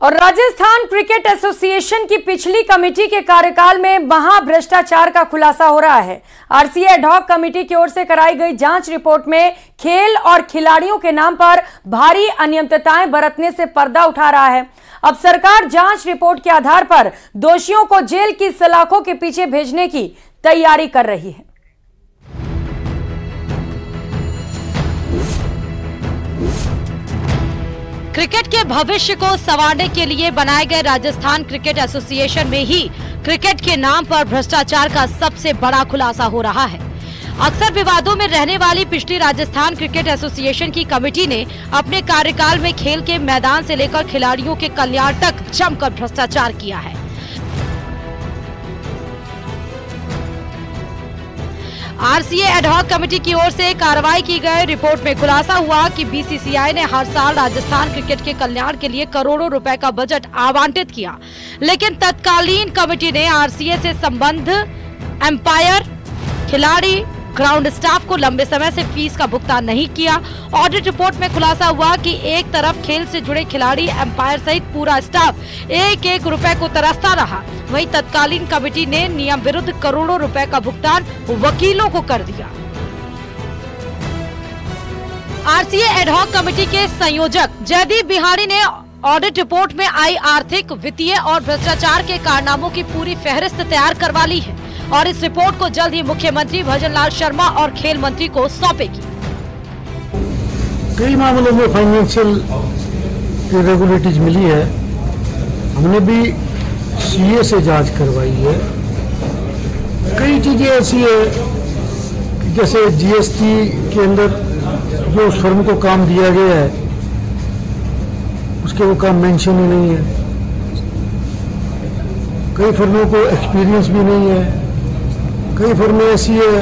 और Rajasthan cricket association की पिछली कमेटी के कार्यकाल में महाभ्रष्टाचार का खुलासा हो रहा है। आरसीए एडहॉक कमेटी की ओर से कराई गई जांच रिपोर्ट में खेल और खिलाड़ियों के नाम पर भारी अनियमितताएं बरतने से पर्दा उठा रहा है। अब सरकार जांच रिपोर्ट के आधार पर दोषियों को जेल की सलाखों के पीछे भेजने की तैयारी कर रही है। क्रिकेट के भविष्य को संवारने के लिए बनाए गए राजस्थान क्रिकेट एसोसिएशन में ही क्रिकेट के नाम पर भ्रष्टाचार का सबसे बड़ा खुलासा हो रहा है। अक्सर विवादों में रहने वाली पिछली राजस्थान क्रिकेट एसोसिएशन की कमेटी ने अपने कार्यकाल में खेल के मैदान से लेकर खिलाड़ियों के कल्याण तक जमकर भ्रष्टाचार किया है। आरसीए एडहॉक कमेटी की ओर से कार्रवाई की गई रिपोर्ट में खुलासा हुआ कि बीसीसीआई ने हर साल राजस्थान क्रिकेट के कल्याण के लिए करोड़ों रुपए का बजट आवंटित किया, लेकिन तत्कालीन कमेटी ने आरसीए से संबंध एम्पायर, खिलाड़ी, ग्राउंड स्टाफ को लंबे समय से फीस का भुगतान नहीं किया। ऑडिट रिपोर्ट में खुलासा हुआ कि एक तरफ खेल से जुड़े खिलाड़ी, एम्पायर सहित पूरा स्टाफ एक एक रुपए को तरसता रहा, वहीं तत्कालीन कमेटी ने नियम विरुद्ध करोड़ों रुपए का भुगतान वकीलों को कर दिया। आरसीए एडहॉक कमेटी के संयोजक जयदीप बिहारी ने ऑडिट रिपोर्ट में आई आर्थिक, वित्तीय और भ्रष्टाचार के कारनामों की पूरी फहरिस्त तैयार करवा ली है और इस रिपोर्ट को जल्द ही मुख्यमंत्री भजनलाल शर्मा और खेल मंत्री को सौंपेगी। कई मामलों में फाइनेंशियल इरेगुलरिटीज मिली है। हमने भी सीए से जांच करवाई है। कई चीजें ऐसी है कि जैसे जीएसटी के अंदर जो उस फर्म को काम दिया गया है उसके वो काम मेंशन ही नहीं है। कई फर्मों को एक्सपीरियंस भी नहीं है। कई फर्में ऐसी है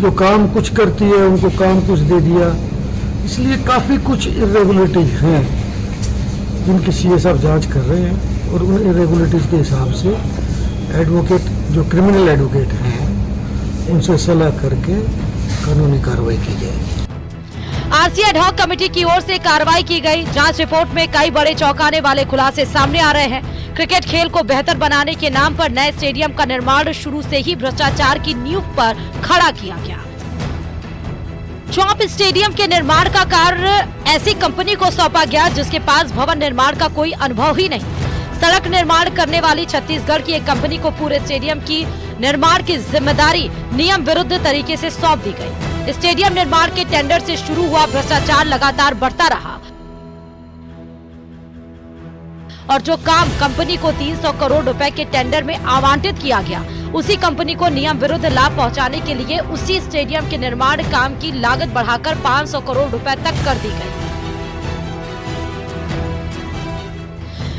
जो काम कुछ करती है, उनको काम कुछ दे दिया। इसलिए काफ़ी कुछ इरेगुलरिटीज हैं जिनकी सीए साहब जांच कर रहे हैं और उन इरेगुलरिटीज के हिसाब से एडवोकेट, जो क्रिमिनल एडवोकेट हैं, उनसे सलाह करके कानूनी कार्रवाई की जाएगी। आरसीए एडहॉक कमेटी की ओर से कार्रवाई की गई जांच रिपोर्ट में कई बड़े चौंकाने वाले खुलासे सामने आ रहे हैं। क्रिकेट खेल को बेहतर बनाने के नाम पर नए स्टेडियम का निर्माण शुरू से ही भ्रष्टाचार की नींव पर खड़ा किया गया। चौप स्टेडियम के निर्माण का कार्य ऐसी कंपनी को सौंपा गया जिसके पास भवन निर्माण का कोई अनुभव ही नहीं। सड़क निर्माण करने वाली छत्तीसगढ़ की एक कंपनी को पूरे स्टेडियम की निर्माण की जिम्मेदारी नियम विरुद्ध तरीके से सौंप दी गई। स्टेडियम निर्माण के टेंडर से शुरू हुआ भ्रष्टाचार लगातार बढ़ता रहा और जो काम कंपनी को 300 करोड़ रुपए के टेंडर में आवंटित किया गया, उसी कंपनी को नियम विरुद्ध लाभ पहुंचाने के लिए उसी स्टेडियम के निर्माण काम की लागत बढ़ाकर 500 करोड़ रुपए तक कर दी गई।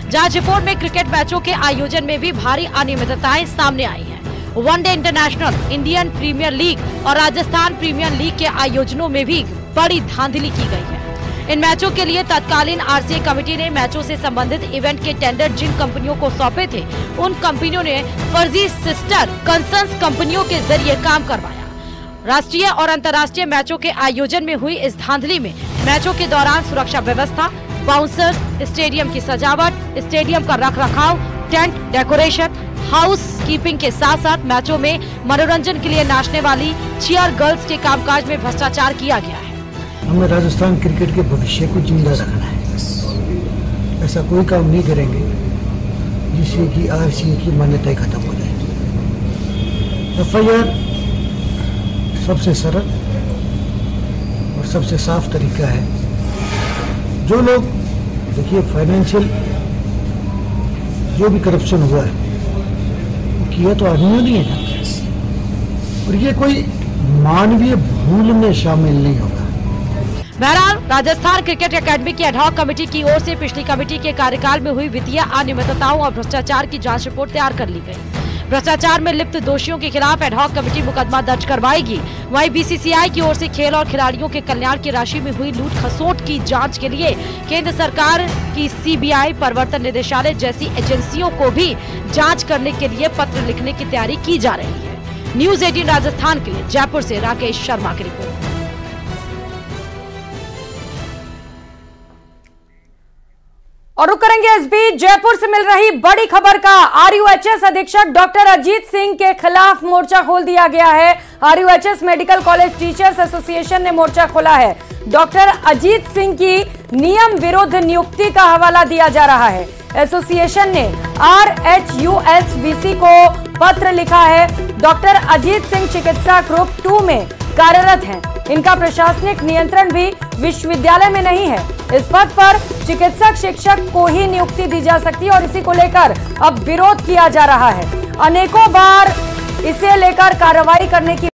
जांच रिपोर्ट में क्रिकेट मैचों के आयोजन में भी भारी अनियमितताएं सामने आई हैं। One day international, Indian Premier League और राजस्थान प्रीमियर लीग के आयोजनों में भी बड़ी धांधली की गई है। इन मैचों के लिए तत्कालीन आरसीए कमेटी ने मैचों से संबंधित इवेंट के टेंडर जिन कंपनियों को सौंपे थे, उन कंपनियों ने फर्जी सिस्टर कंसर्न कंपनियों के जरिए काम करवाया। राष्ट्रीय और अंतर्राष्ट्रीय मैचों के आयोजन में हुई इस धांधली में मैचों के दौरान सुरक्षा व्यवस्था, बाउंसर्स, स्टेडियम की सजावट, स्टेडियम का रखरखाव, टेंट डेकोरेशन, हाउस कीपिंग के साथ साथ मैचों में मनोरंजन के लिए नाचने वाली चीयर गर्ल्स के कामकाज में भ्रष्टाचार किया गया है। हमें राजस्थान क्रिकेट के भविष्य को जिंदा रखना है। ऐसा कोई काम नहीं करेंगे जिससे कि आरसीए की मान्यता खत्म हो जाए। एफआईआर सबसे सरल और सबसे साफ तरीका है। जो लोग, देखिए, फाइनेंशियल जो भी करप्शन हुआ है वो किया तो आदमियों ने है और ये कोई मानवीय भूल में शामिल नहीं होगा। बहरहाल राजस्थान क्रिकेट अकेडमी की एडहॉक कमेटी की ओर से पिछली कमेटी के कार्यकाल में हुई वित्तीय अनियमितताओं और भ्रष्टाचार की जांच रिपोर्ट तैयार कर ली गई। भ्रष्टाचार में लिप्त दोषियों के खिलाफ एडहॉक कमेटी मुकदमा दर्ज करवाएगी। वहीं बीसीसीआई की ओर से खेल और खिलाड़ियों के कल्याण की राशि में हुई लूट खसोट की जांच के लिए केंद्र सरकार की सीबीआई, प्रवर्तन निदेशालय जैसी एजेंसियों को भी जाँच करने के लिए पत्र लिखने की तैयारी की जा रही है। न्यूज 18 राजस्थान के लिए जयपुर से राकेश शर्मा की रिपोर्ट। और रुक करेंगे इस बीच जयपुर से मिल रही बड़ी खबर का। आरयूएचएस अधीक्षक डॉक्टर अजीत सिंह के खिलाफ मोर्चा खोल दिया गया है। RUHS medical college teachers association ने मोर्चा खोला है। डॉक्टर अजीत सिंह की नियम विरुद्ध नियुक्ति का हवाला दिया जा रहा है। एसोसिएशन ने RHUSVC को पत्र लिखा है। डॉक्टर अजीत सिंह चिकित्सा ग्रुप 2 में कार्यरत हैं। इनका प्रशासनिक नियंत्रण भी विश्वविद्यालय में नहीं है। इस पद पर चिकित्सक शिक्षक को ही नियुक्ति दी जा सकती है और इसी को लेकर अब विरोध किया जा रहा है। अनेकों बार इसे लेकर कार्रवाई करने की